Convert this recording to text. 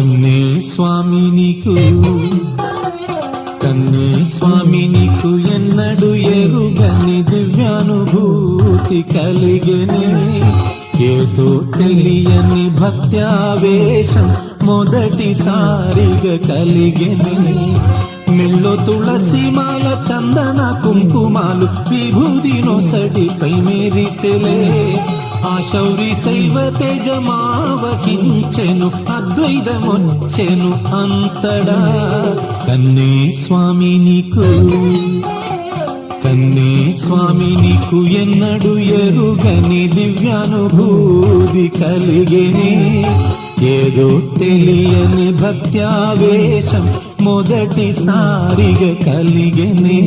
కన్నే స్వామి నీకు కన్నే స్వామి నీకు ఎన్నడు ఎరుగని దివ్యానుభూతి కలిగెనే ఏదో తెలియని భక్త్యావేశం మొదటిసారిగా కలిగెనే మెల్లో తులసి మాల చందన కుంకుమాలు విభూది నొసడిపై మెరిసెలే ఆ శౌరి శైవ తేజమావహించెను అద్వైతమొచ్చెను అంతడా కన్నే స్వామి నీకు కన్నే స్వామి నీకు ఎన్నడు ఎరుగని దివ్యానుభూతి కలిగెనే ఏదో తెలియని భక్త్యావేశం మొదటిసారిగా కలిగెనే